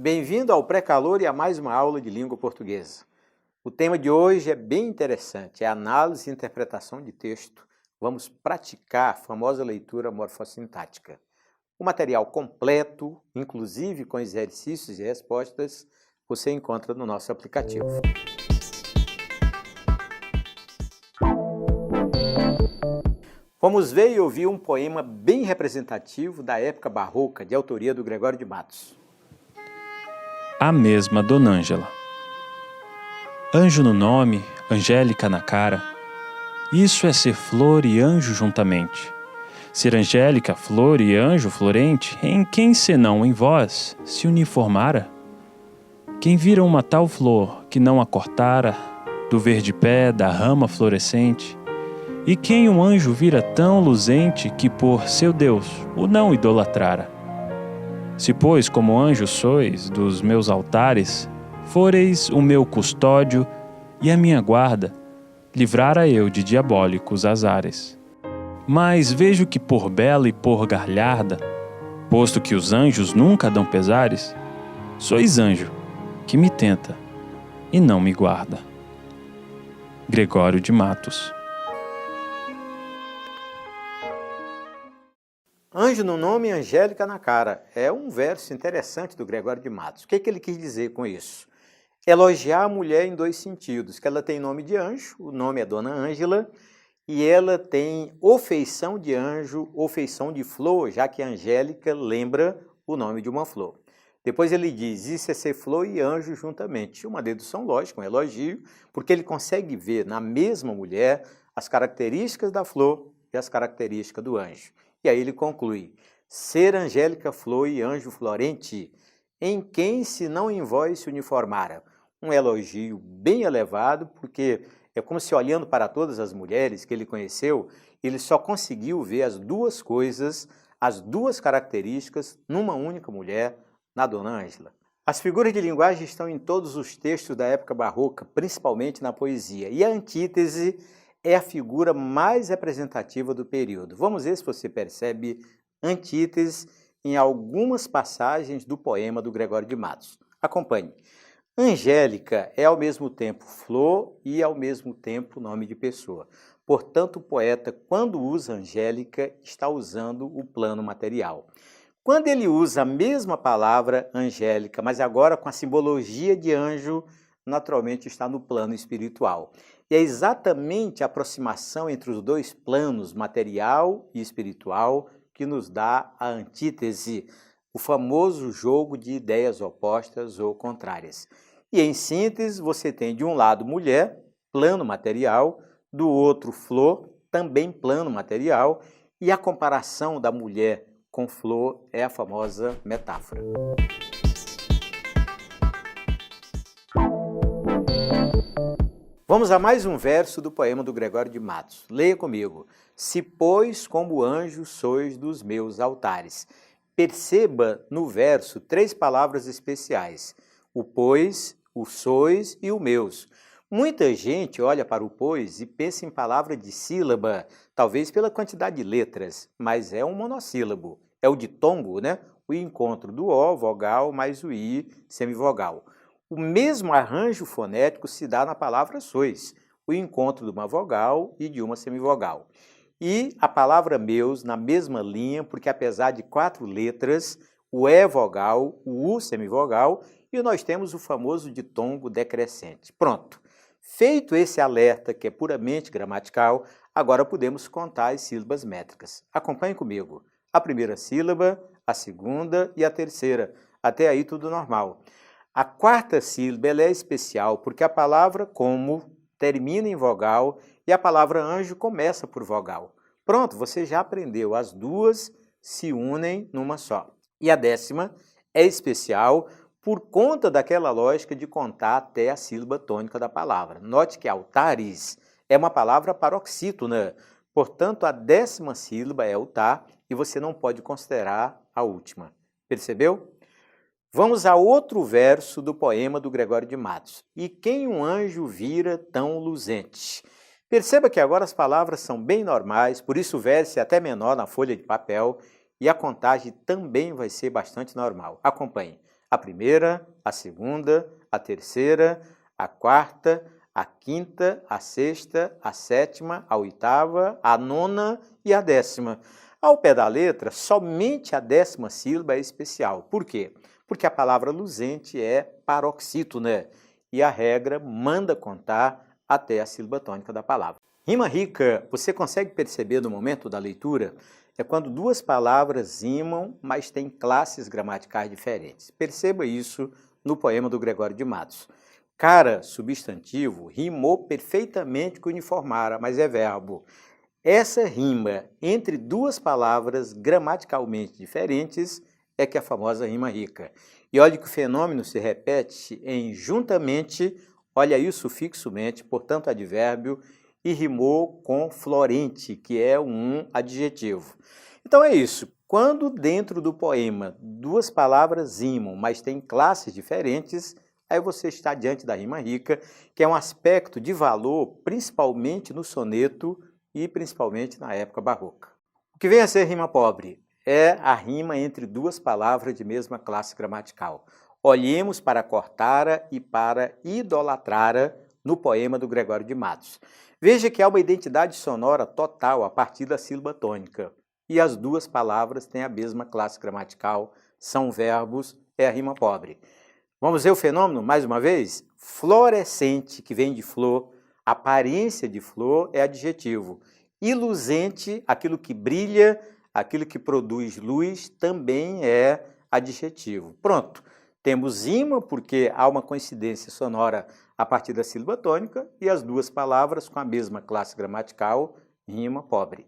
Bem-vindo ao Pré-Calor e a mais uma aula de língua portuguesa. O tema de hoje é bem interessante, é análise e interpretação de texto. Vamos praticar a famosa leitura morfossintática. O material completo, inclusive com exercícios e respostas, você encontra no nosso aplicativo. Vamos ver e ouvir um poema bem representativo da época barroca, de autoria do Gregório de Matos. A mesma Dona Ângela. Anjo no nome, Angélica na cara. Isso é ser flor e anjo juntamente. Ser Angélica, flor e anjo florente, em quem senão em vós se uniformara? Quem vira uma tal flor que não a cortara, do verde pé, da rama florescente? E quem um anjo vira tão luzente que por seu Deus o não idolatrara? Se, pois, como anjo sois dos meus altares, foreis o meu custódio e a minha guarda, livrara eu de diabólicos azares. Mas vejo que por bela e por galharda, posto que os anjos nunca dão pesares, sois anjo que me tenta e não me guarda. Gregório de Matos. Anjo no nome e Angélica na cara. É um verso interessante do Gregório de Matos. O que ele quis dizer com isso? Elogiar a mulher em dois sentidos, que ela tem nome de anjo, o nome é Dona Ângela, e ela tem ofeição de anjo, ofeição de flor, já que Angélica lembra o nome de uma flor. Depois ele diz, isso é ser flor e anjo juntamente. Uma dedução lógica, um elogio, porque ele consegue ver na mesma mulher as características da flor e as características do anjo. E aí ele conclui, ser Angélica flor e anjo florente, em quem se não em vós se uniformara. Um elogio bem elevado, porque é como se olhando para todas as mulheres que ele conheceu, ele só conseguiu ver as duas coisas, as duas características numa única mulher, na Dona Ângela. As figuras de linguagem estão em todos os textos da época barroca, principalmente na poesia, e a antítese é a figura mais representativa do período. Vamos ver se você percebe antítese em algumas passagens do poema do Gregório de Matos. Acompanhe. Angélica é ao mesmo tempo flor e ao mesmo tempo nome de pessoa. Portanto, o poeta, quando usa Angélica, está usando o plano material. Quando ele usa a mesma palavra Angélica, mas agora com a simbologia de anjo, naturalmente está no plano espiritual. E é exatamente a aproximação entre os dois planos, material e espiritual, que nos dá a antítese, o famoso jogo de ideias opostas ou contrárias. E em síntese, você tem de um lado mulher, plano material, do outro flor, também plano material, e a comparação da mulher com flor é a famosa metáfora. Vamos a mais um verso do poema do Gregório de Matos. Leia comigo. Se, pois, como anjos sois dos meus altares. Perceba no verso três palavras especiais. O pois, o sois e o meus. Muita gente olha para o pois e pensa em palavra de sílaba, talvez pela quantidade de letras, mas é um monossílabo. É o ditongo, né? O encontro do O, vogal, mais o I, semivogal. O mesmo arranjo fonético se dá na palavra sois, o encontro de uma vogal e de uma semivogal. E a palavra meus na mesma linha, porque apesar de 4 letras, o E vogal, o U semivogal, e nós temos o famoso ditongo decrescente. Pronto. Feito esse alerta, que é puramente gramatical, agora podemos contar as sílabas métricas. Acompanhe comigo. A primeira sílaba, a segunda e a terceira. Até aí tudo normal. A quarta sílaba ela é especial porque a palavra como termina em vogal e a palavra anjo começa por vogal. Pronto, você já aprendeu, as duas se unem numa só. E a décima é especial por conta daquela lógica de contar até a sílaba tônica da palavra. Note que altares é uma palavra paroxítona, portanto a 10ª sílaba é o tá e você não pode considerar a última. Percebeu? Vamos a outro verso do poema do Gregório de Matos. E quem um anjo vira tão luzente? Perceba que agora as palavras são bem normais, por isso o verso é até menor na folha de papel e a contagem também vai ser bastante normal. Acompanhe. A primeira, a segunda, a terceira, a quarta, a quinta, a sexta, a sétima, a oitava, a nona e a décima. Ao pé da letra, somente a 10ª sílaba é especial. Por quê? Porque a palavra luzente é paroxítona e a regra manda contar até a sílaba tônica da palavra. Rima rica, você consegue perceber no momento da leitura? É quando duas palavras rimam, mas têm classes gramaticais diferentes. Perceba isso no poema do Gregório de Matos. Cara, substantivo, rimou perfeitamente com uniformara, mas é verbo. Essa rima entre duas palavras gramaticalmente diferentes é que é a famosa rima rica. E olha que o fenômeno se repete em juntamente, olha aí o sufixo mente, portanto advérbio, e rimou com florente, que é um adjetivo. Então é isso. Quando dentro do poema duas palavras rimam, mas têm classes diferentes, aí você está diante da rima rica, que é um aspecto de valor, principalmente no soneto e principalmente na época barroca. O que vem a ser rima pobre? É a rima entre duas palavras de mesma classe gramatical. Olhemos para cortara e para idolatrara no poema do Gregório de Matos. Veja que há uma identidade sonora total a partir da sílaba tônica. E as duas palavras têm a mesma classe gramatical, são verbos, é a rima pobre. Vamos ver o fenômeno mais uma vez? Florescente, que vem de flor, aparência de flor é adjetivo. E luzente, aquilo que brilha, aquilo que produz luz, também é adjetivo. Pronto, temos rima porque há uma coincidência sonora a partir da sílaba tônica e as duas palavras com a mesma classe gramatical, rima pobre.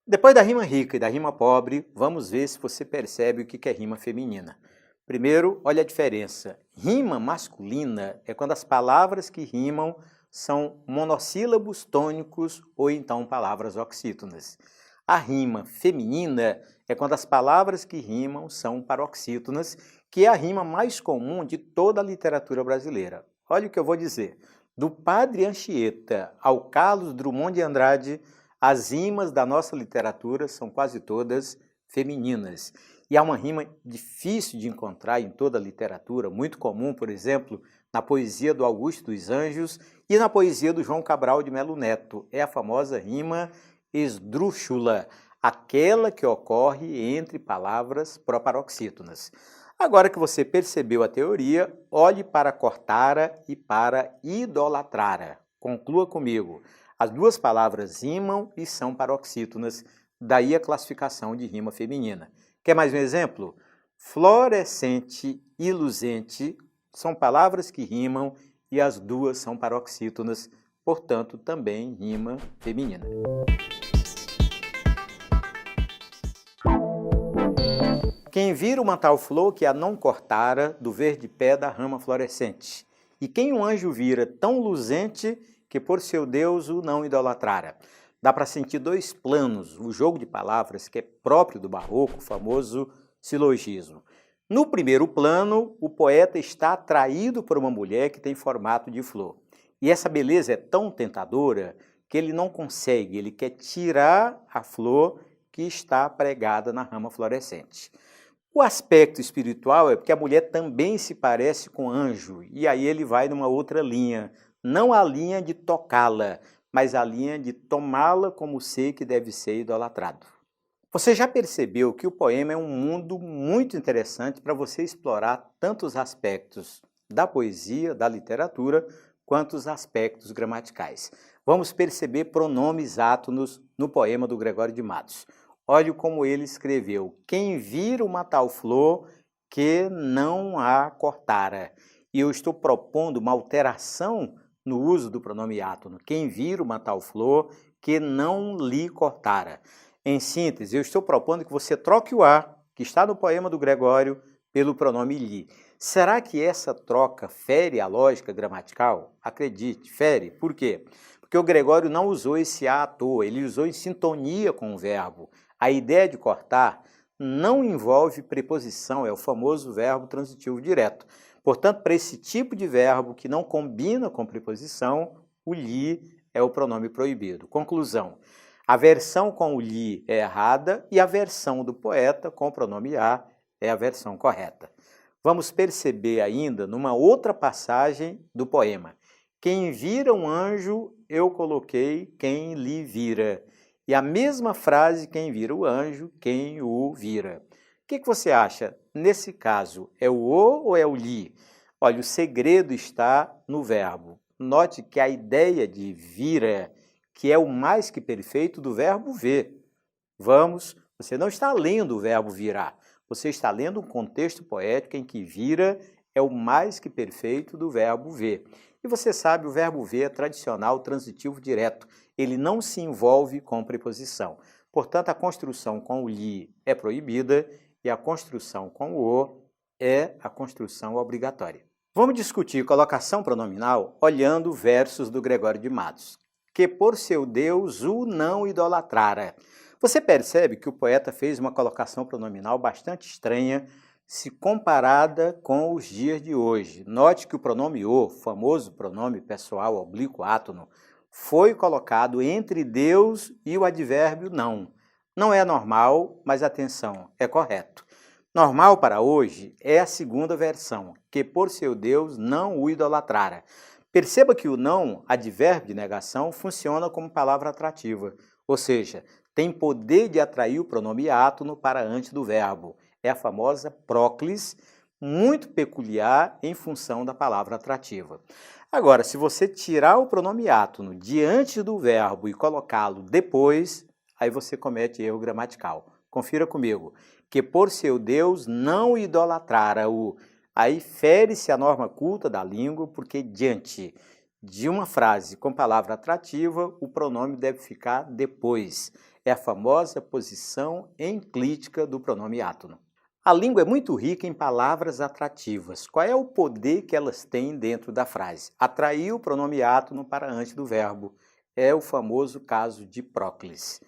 Depois da rima rica e da rima pobre, vamos ver se você percebe o que é rima feminina. Primeiro, olha a diferença. Rima masculina é quando as palavras que rimam são monossílabos tônicos ou então palavras oxítonas. A rima feminina é quando as palavras que rimam são paroxítonas, que é a rima mais comum de toda a literatura brasileira. Olha o que eu vou dizer. Do Padre Anchieta ao Carlos Drummond de Andrade, as rimas da nossa literatura são quase todas femininas. E há uma rima difícil de encontrar em toda a literatura, muito comum, por exemplo, na poesia do Augusto dos Anjos e na poesia do João Cabral de Melo Neto. É a famosa rima esdrúxula, aquela que ocorre entre palavras proparoxítonas. Agora que você percebeu a teoria, olhe para cortara e para idolatrara. Conclua comigo. As duas palavras rimam e são paroxítonas, daí a classificação de rima feminina. Quer mais um exemplo? Florescente e luzente são palavras que rimam e as duas são paroxítonas, portanto, também rima feminina. Quem vira uma tal flor que a não cortara, do verde pé da rama florescente. E quem um anjo vira tão luzente que por seu Deus o não idolatrara. Dá para sentir dois planos, o jogo de palavras que é próprio do barroco, o famoso silogismo. No primeiro plano, o poeta está atraído por uma mulher que tem formato de flor. E essa beleza é tão tentadora que ele não consegue, ele quer tirar a flor que está pregada na rama florescente. O aspecto espiritual é porque a mulher também se parece com anjo, e aí ele vai numa outra linha, não a linha de tocá-la, mas a linha de tomá-la como ser que deve ser idolatrado. Você já percebeu que o poema é um mundo muito interessante para você explorar tanto os aspectos da poesia, da literatura, quanto os aspectos gramaticais. Vamos perceber pronomes átonos no poema do Gregório de Matos. Olhe como ele escreveu: quem vira uma tal flor que não a cortara. E eu estou propondo uma alteração no uso do pronome átono. Quem vira uma tal flor que não lhe cortara. Em síntese, eu estou propondo que você troque o a, que está no poema do Gregório, pelo pronome lhe. Será que essa troca fere a lógica gramatical? Acredite, fere. Por quê? Porque o Gregório não usou esse a à toa, ele usou em sintonia com o verbo. A ideia de cortar não envolve preposição, é o famoso verbo transitivo direto. Portanto, para esse tipo de verbo que não combina com preposição, o lhe é o pronome proibido. Conclusão: a versão com o lhe é errada e a versão do poeta com o pronome a é a versão correta. Vamos perceber ainda numa outra passagem do poema. Quem vira um anjo, eu coloquei quem lhe vira. E a mesma frase, quem vira o anjo, quem o vira. O que você acha? Nesse caso, é o ou é o lhe? Olha, o segredo está no verbo. Note que a ideia de vira, que é o mais que perfeito do verbo ver. Vamos, você não está lendo o verbo virar, você está lendo um contexto poético em que vira é o mais que perfeito do verbo ver. E você sabe, o verbo ver é tradicional, transitivo direto, ele não se envolve com preposição. Portanto, a construção com o lhe é proibida e a construção com o o é a construção obrigatória. Vamos discutir colocação pronominal olhando versos do Gregório de Matos. Que por seu Deus o não idolatrara. Você percebe que o poeta fez uma colocação pronominal bastante estranha se comparada com os dias de hoje. Note que o pronome o, famoso pronome pessoal oblíquo átono, foi colocado entre Deus e o advérbio não. Não é normal, mas atenção, é correto. Normal para hoje é a segunda versão, que por seu Deus não o idolatrara. Perceba que o não, advérbio de negação, funciona como palavra atrativa, ou seja, tem poder de atrair o pronome átono para antes do verbo. É a famosa próclis, muito peculiar em função da palavra atrativa. Agora, se você tirar o pronome átono diante do verbo e colocá-lo depois, aí você comete erro gramatical. Confira comigo. Que por seu Deus não idolatrara o. Aí fere-se a norma culta da língua, porque diante de uma frase com palavra atrativa, o pronome deve ficar depois. É a famosa posição enclítica do pronome átono. A língua é muito rica em palavras atrativas. Qual é o poder que elas têm dentro da frase? Atrair o pronome átono para antes do verbo. É o famoso caso de próclis.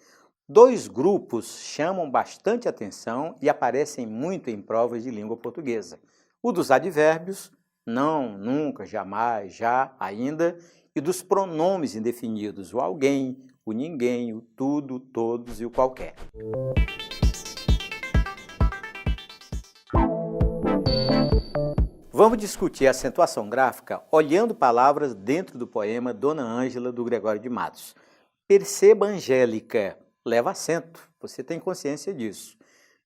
Dois grupos chamam bastante atenção e aparecem muito em provas de língua portuguesa. O dos advérbios, não, nunca, jamais, já, ainda, e dos pronomes indefinidos, o alguém, o ninguém, o tudo, todos e o qualquer. Vamos discutir a acentuação gráfica olhando palavras dentro do poema Dona Ângela, do Gregório de Matos. Perceba Angélica, leva acento, você tem consciência disso.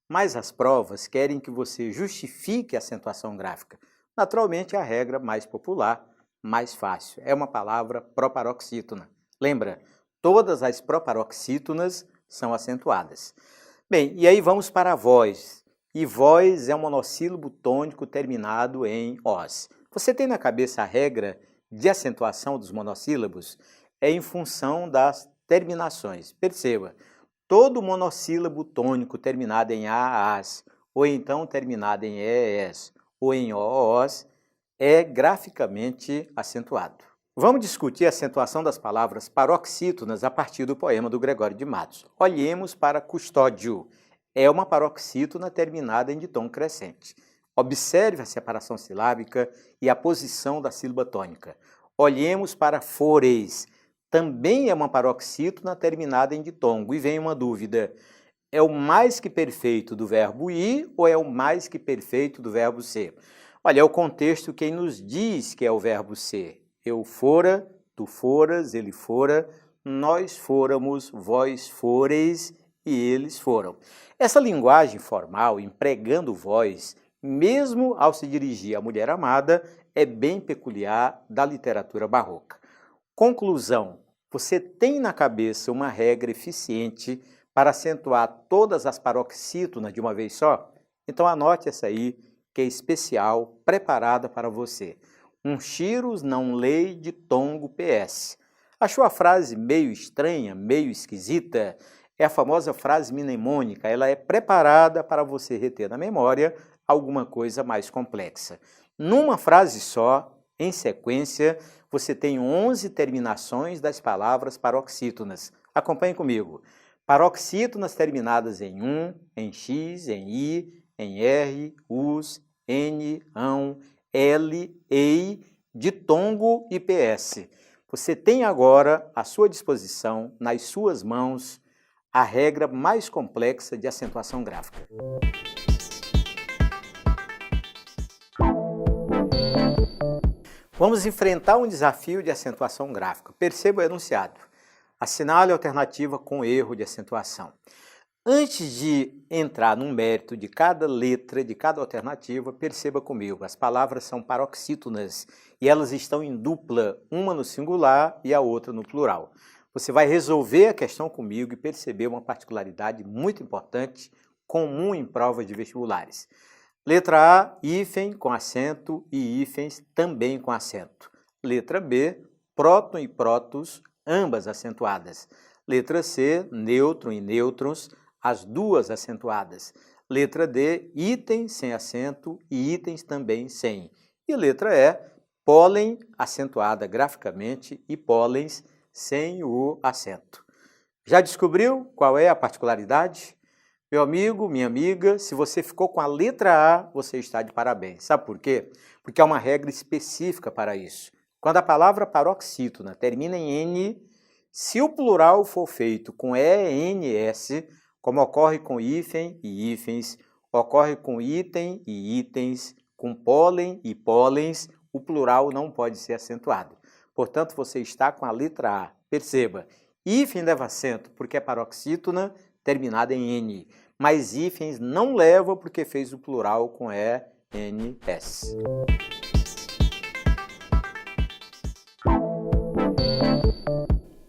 Mas as provas querem que você justifique a acentuação gráfica. Naturalmente, a regra mais popular, mais fácil, é uma palavra proparoxítona. Lembra? Todas as proparoxítonas são acentuadas. Bem, e aí vamos para a voz. E voz é um monossílabo tônico terminado em os. Você tem na cabeça a regra de acentuação dos monossílabos? É em função das terminações. Perceba, todo monossílabo tônico terminado em a, as, ou então terminado em es, ou em os, é graficamente acentuado. Vamos discutir a acentuação das palavras paroxítonas a partir do poema do Gregório de Matos. Olhemos para custódio. É uma paroxítona terminada em ditom crescente. Observe a separação silábica e a posição da sílaba tônica. Olhemos para fores. Também é uma paroxítona terminada em ditongo. E vem uma dúvida. É o mais que perfeito do verbo ir ou é o mais que perfeito do verbo ser? Olha, é o contexto quem nos diz que é o verbo ser. Eu fora, tu foras, ele fora, nós fôramos, vós fôreis e eles foram. Essa linguagem formal, empregando voz, mesmo ao se dirigir à mulher amada, é bem peculiar da literatura barroca. Conclusão, você tem na cabeça uma regra eficiente para acentuar todas as paroxítonas de uma vez só? Então anote essa aí, que é especial, preparada para você. Um chiros não lei de tongo PS. Achou a frase meio estranha, meio esquisita? É a famosa frase mnemônica, ela é preparada para você reter na memória alguma coisa mais complexa. Numa frase só, em sequência, você tem 11 terminações das palavras paroxítonas. Acompanhe comigo. Paroxítonas terminadas em em x, em i, em r, us, n, ão, L, EI, ditongo e PS. Você tem agora à sua disposição, nas suas mãos, a regra mais complexa de acentuação gráfica. Vamos enfrentar um desafio de acentuação gráfica. Perceba o enunciado. Assinale a alternativa com erro de acentuação. Antes de entrar no mérito de cada letra, de cada alternativa, perceba comigo, as palavras são paroxítonas e elas estão em dupla, uma no singular e a outra no plural. Você vai resolver a questão comigo e perceber uma particularidade muito importante, comum em provas de vestibulares. Letra A, hífen com acento e hífens também com acento. Letra B, próton e prótos, ambas acentuadas. Letra C, nêutron e nêutrons, as duas acentuadas. Letra D, itens sem acento e itens também sem. E letra E, pólen acentuada graficamente e pólens sem o acento. Já descobriu qual é a particularidade? Meu amigo, minha amiga, se você ficou com a letra A, você está de parabéns. Sabe por quê? Porque há uma regra específica para isso. Quando a palavra paroxítona termina em N, se o plural for feito com ENS, como ocorre com hífen e hífens, ocorre com item e itens, com pólen e pólens, o plural não pode ser acentuado. Portanto, você está com a letra A. Perceba, hífen leva acento porque é paroxítona terminada em N, mas hífens não leva porque fez o plural com ENS.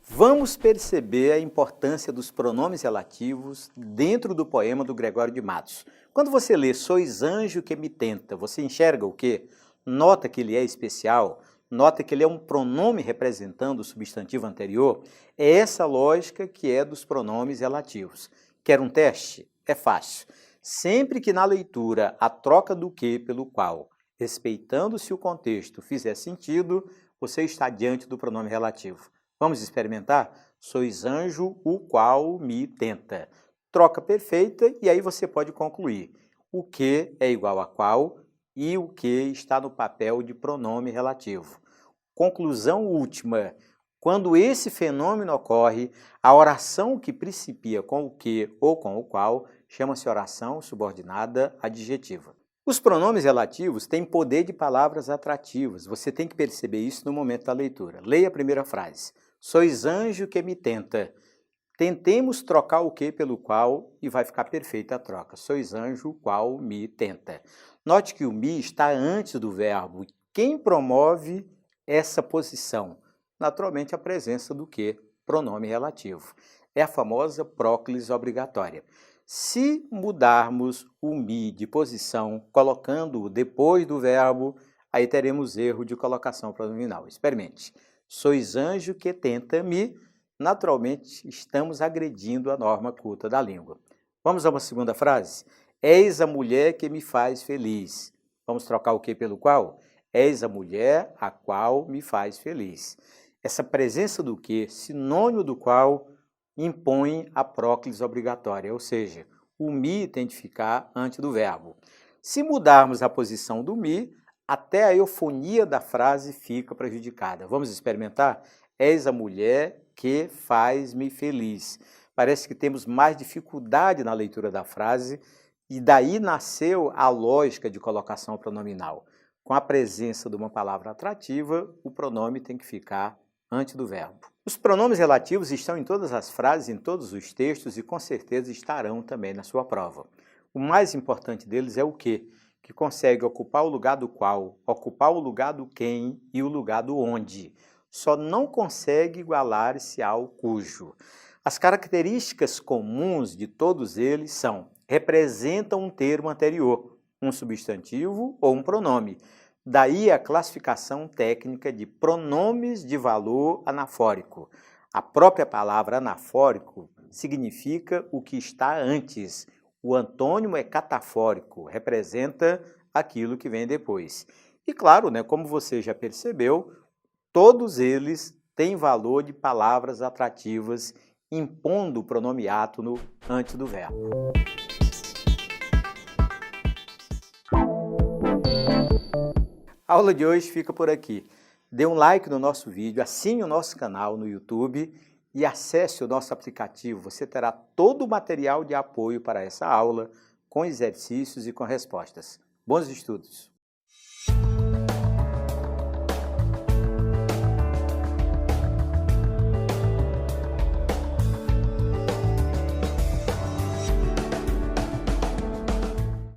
Vamos perceber a importância dos pronomes relativos dentro do poema do Gregório de Matos. Quando você lê "Sois anjo que me tenta", você enxerga o quê? Nota que ele é especial, nota que ele é um pronome representando o substantivo anterior. É essa lógica que é dos pronomes relativos. Quer um teste? É fácil. Sempre que na leitura a troca do que pelo qual, respeitando-se o contexto, fizer sentido, você está diante do pronome relativo. Vamos experimentar? Sois anjo, o qual me tenta. Troca perfeita e aí você pode concluir. O que é igual a qual e o que está no papel de pronome relativo. Conclusão última. Quando esse fenômeno ocorre, a oração que principia com o que ou com o qual chama-se oração subordinada adjetiva. Os pronomes relativos têm poder de palavras atrativas. Você tem que perceber isso no momento da leitura. Leia a primeira frase. Sois anjo que me tenta. Tentemos trocar o que pelo qual e vai ficar perfeita a troca. Sois anjo qual me tenta. Note que o me está antes do verbo. Quem promove essa posição? Naturalmente a presença do que? Pronome relativo. É a famosa próclise obrigatória. Se mudarmos o me de posição, colocando-o depois do verbo, aí teremos erro de colocação pronominal. Experimente. Sois anjo que tenta me. Naturalmente, estamos agredindo a norma culta da língua. Vamos a uma segunda frase? Eis a mulher que me faz feliz. Vamos trocar o que pelo qual? Eis a mulher a qual me faz feliz. Essa presença do que, sinônimo do qual, impõe a próclise obrigatória, ou seja, o me tem de ficar antes do verbo. Se mudarmos a posição do me, até a eufonia da frase fica prejudicada. Vamos experimentar? Eis a mulher que faz-me feliz. Parece que temos mais dificuldade na leitura da frase e daí nasceu a lógica de colocação pronominal. Com a presença de uma palavra atrativa, o pronome tem que ficar antes do verbo. Os pronomes relativos estão em todas as frases, em todos os textos e com certeza estarão também na sua prova. O mais importante deles é o que consegue ocupar o lugar do qual, ocupar o lugar do quem e o lugar do onde. Só não consegue igualar-se ao cujo. As características comuns de todos eles são: representam um termo anterior, um substantivo ou um pronome. Daí a classificação técnica de pronomes de valor anafórico. A própria palavra anafórico significa o que está antes. O antônimo é catafórico, representa aquilo que vem depois. E claro, como você já percebeu, todos eles têm valor de palavras atrativas, impondo o pronome átono antes do verbo. A aula de hoje fica por aqui. Dê um like no nosso vídeo, assine o nosso canal no YouTube e acesse o nosso aplicativo. Você terá todo o material de apoio para essa aula, com exercícios e com respostas. Bons estudos!